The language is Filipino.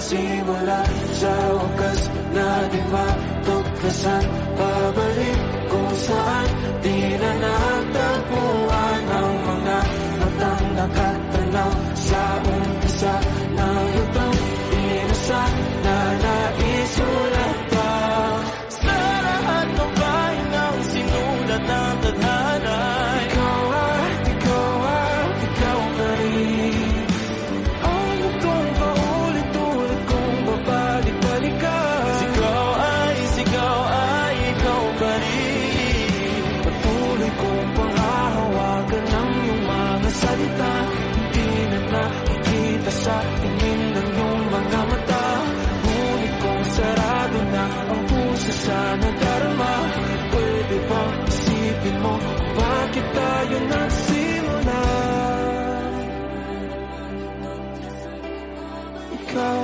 simula. Sa wakas na di matuklasan, pabalik kung saan di na natagpuan ang mga matang nakatanaw sa umpisa ng lutong inasal na naisulat pa. Sa lahat ng bahay ng sinulat ng tadhana, ikaw pa rin. Ang lutong paulit-ulit kong babalik-balikan. Sigaw ay ikaw pa rin. Patuloy kong panghahawakan ng iyong mga salita. Hindi na nakikita sa tingin ng iyong mga mata. Ngunit kung sarado na ang puso sa nadarama, pwede bang isipin mo bakit tayo nagsimula? Ikaw